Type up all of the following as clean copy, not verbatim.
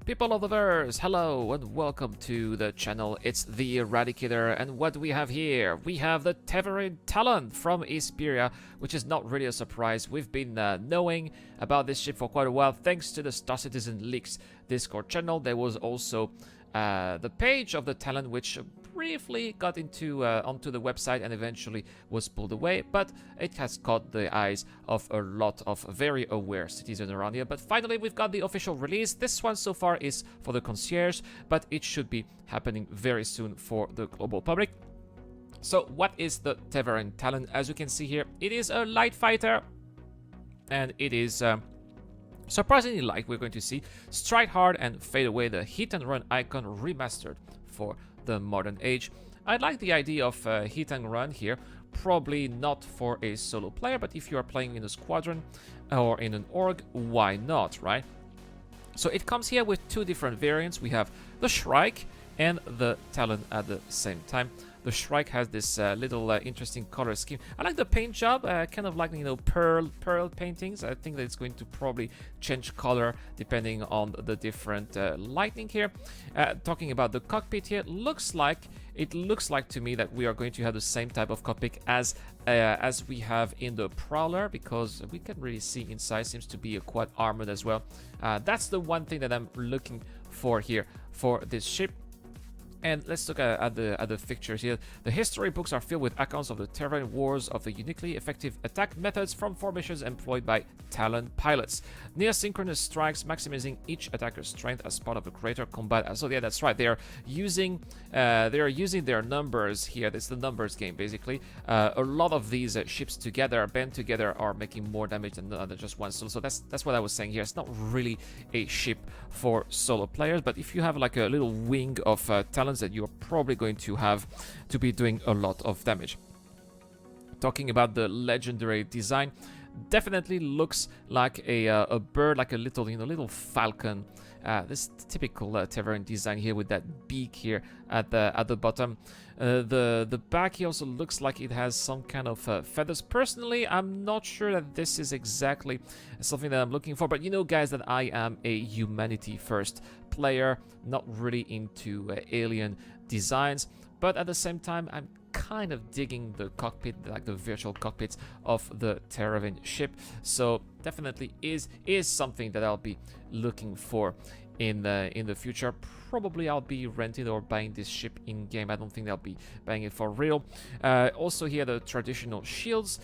People of the verse, hello and welcome to the channel. It's the Eradicator, and what do we have here? We have the Esperia Talon from Esperia, which is not really a surprise. We've been knowing about this ship for quite a while thanks to the Star Citizen Leaks Discord channel. There was also the page of the Talon, which briefly got into onto the website and eventually was pulled away, but it has caught the eyes of a lot of very aware citizens around here. But finally we've got the official release. This one so far is for the concierge, but it should be happening very soon for the global public. So what is the Esperia Talon? As you can see here, it is a light fighter, and it is surprisingly light. We're going to see strike hard and fade away, the hit and run icon remastered for the modern age. I like the idea of hit and run here. Probably not for a solo player, but if you are playing in a squadron or in an org, why not, right? So it comes here with two different variants. We have the Shrike and the Talon at the same time. The Shrike has this little interesting color scheme. I like the paint job, kind of like, you know, pearl paintings. I think that it's going to probably change color depending on the different lighting here. Talking about the cockpit here, it looks like to me that we are going to have the same type of cockpit as we have in the Prowler, because we can really see inside. Seems to be quite armored as well. That's the one thing that I'm looking for here for this ship. And let's look at the pictures here. The history books are filled with accounts of the terrain wars, of the uniquely effective attack methods from formations employed by Talon pilots. Near synchronous strikes, maximizing each attacker's strength as part of a greater combat. So yeah, that's right. They are using their numbers here. It's the numbers game basically. A lot of these ships together, band together, are making more damage than just one solo. So that's what I was saying here. It's not really a ship for solo players, but if you have like a little wing of Talon, that you're probably going to have to be doing a lot of damage. Talking about the legendary design, definitely looks like a bird, like a little falcon. This typical Terran design here with that beak here at the bottom. The back here also looks like it has some kind of feathers. Personally, I'm not sure that this is exactly something that I'm looking for, but you know, guys, that I am a humanity first player, not really into alien designs, but at the same time I'm kind of digging the cockpit, like the virtual cockpits of the Terran ship. So definitely is something that I'll be looking for in the future. Probably I'll be renting or buying this ship in game. I don't think I'll be buying it for real. Also here, the traditional shields,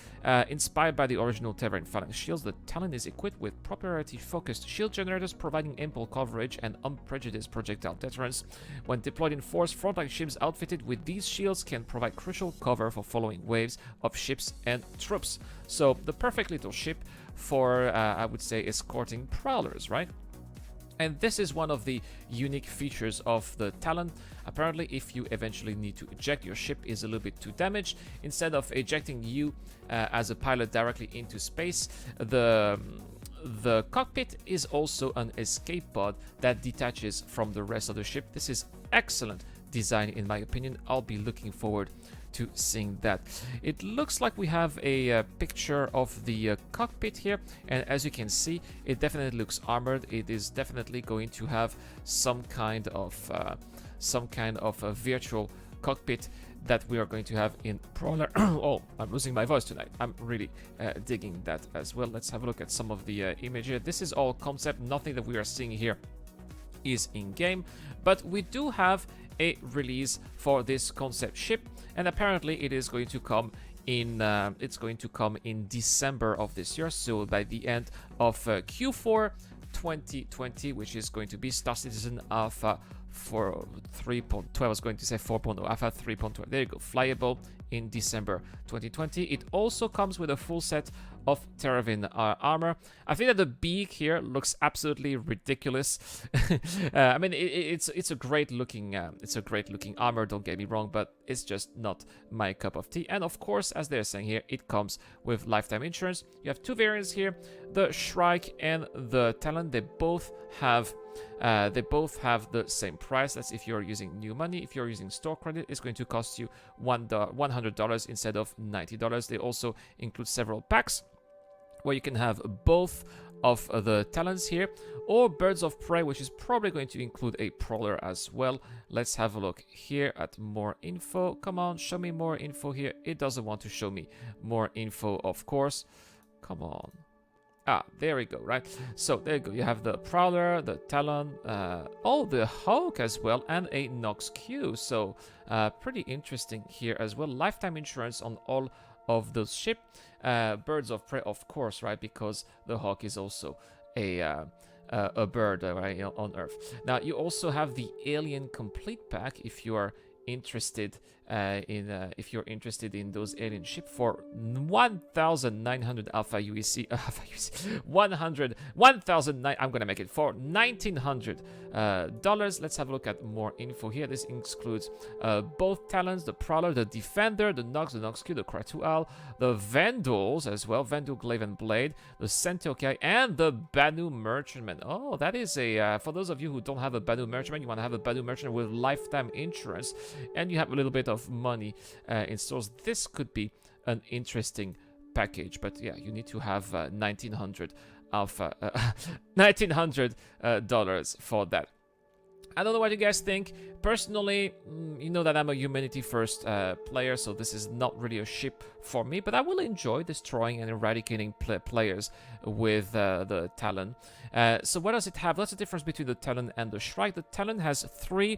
inspired by the original Terran phalanx shields. The Talon is equipped with proprietary focused shield generators, providing ample coverage and unprejudiced projectile deterrence. When deployed in force, frontline ships outfitted with these shields can provide crucial cover for following waves of ships and troops. So the perfect little ship for I would say escorting prowlers, right? And this is one of the unique features of the Talon. Apparently, if you eventually need to eject, your ship is a little bit too damaged. Instead of ejecting you as a pilot directly into space, the cockpit is also an escape pod that detaches from the rest of the ship. This is excellent design in my opinion. I'll be looking forward to seeing that. It looks like we have a picture of the cockpit here, and as you can see, it definitely looks armored. It is definitely going to have some kind of a virtual cockpit that we are going to have in Prowler. Oh, I'm losing my voice tonight. I'm really digging that as well. Let's have a look at some of the image here. This is all concept. Nothing that we are seeing here is in game, but we do have a release for this concept ship, and apparently it is going to come in December of this year, so by the end of Q4 2020, which is going to be Star Citizen Alpha for 3.12. I was going to say 4.0, Alpha 3.12. There you go, flyable in December 2020. It also comes with a full set of Terran armor. I think that the beak here looks absolutely ridiculous. I mean, it's a great looking armor. Don't get me wrong, but it's just not my cup of tea. And of course, as they're saying here, it comes with lifetime insurance. You have two variants here: the Shrike and the Talon. They both have the same price. That's if you're using new money. If you're using store credit, it's going to cost you $100 instead of $90. They also include several packs where you can have both of the Talons here, or Birds of Prey, which is probably going to include a Prowler as well. Let's have a look here at more info. Come on, show me more info here. It doesn't want to show me more info, of course. Come on. Ah, there we go, right? So there you go. You have the Prowler, the Talon, the Hawk as well, and a Nox Q. So pretty interesting here as well. Lifetime insurance on all of those ships. Birds of Prey, of course, right? Because the Hawk is also a bird, right, on Earth. Now you also have the Alien Complete Pack if you are interested if you're interested in those alien ship for 1,900 alpha UEC, 1,009. I'm gonna make it for $1,900 dollars. Let's have a look at more info here. This includes both Talons, the Prowler, the Defender, the Nox Q, the Kratual, the Vandals as well, Vandal Glaive and Blade, the Centiokai, and the Banu Merchantman. Oh, that is a for those of you who don't have a Banu Merchantman, you want to have a Banu Merchantman with lifetime insurance, and you have a little bit of money in stores. This could be an interesting package, but yeah, you need to have 1,900 alpha, $1,900 dollars for that. I don't know what you guys think. Personally, you know that I'm a humanity first player, so this is not really a ship for me, but I will enjoy destroying and eradicating players with the Talon. So what does it have? What's the difference between the Talon and the Shrike? The Talon has a pair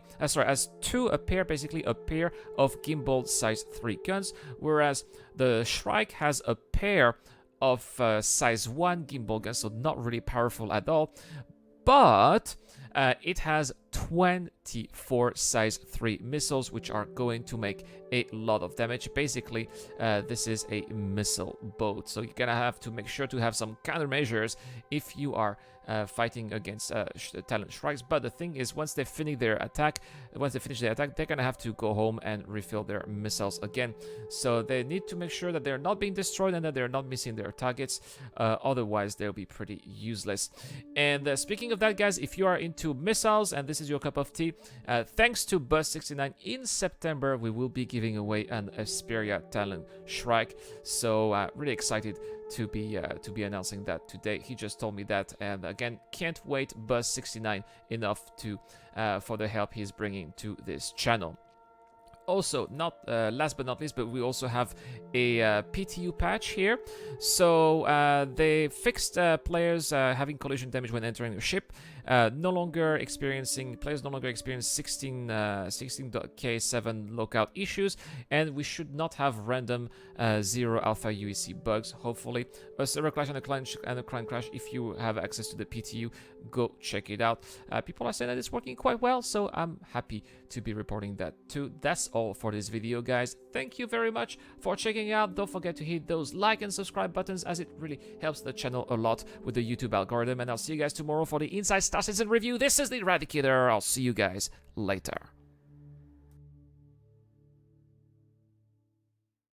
of gimbal size 3 guns, whereas the Shrike has a pair of size 1 gimbal guns, so not really powerful at all. But it has 24 size 3 missiles, which are going to make a lot of damage. Basically, this is a missile boat, so you're gonna have to make sure to have some countermeasures if you are fighting against Talon Shrikes. But the thing is, once they finish their attack, they're gonna have to go home and refill their missiles again. So they need to make sure that they're not being destroyed and that they're not missing their targets. Otherwise, they'll be pretty useless. And speaking of that, guys, if you are into missiles and this is your cup of tea, thanks to Buzz69, in September we will be giving away an Esperia Talon Shrike. So really excited to be announcing that today. He just told me that, and again, can't wait. Buzz69 enough to for the help he's bringing to this channel. Also, last but not least, but we also have a Ptu Patch here. So they fixed players having collision damage when entering a ship. Players no longer experience 16K7 lockout issues, and we should not have random 0 alpha UEC bugs, hopefully. A server clash and a client crash. If you have access to the PTU, go check it out. People are saying that it's working quite well, so I'm happy to be reporting that too. That's all for this video, guys. Thank you very much for checking out. Don't forget to hit those like and subscribe buttons, as it really helps the channel a lot with the YouTube algorithm. And I'll see you guys tomorrow for the Inside Star Citizen review. This is the Eradicator. I'll see you guys later.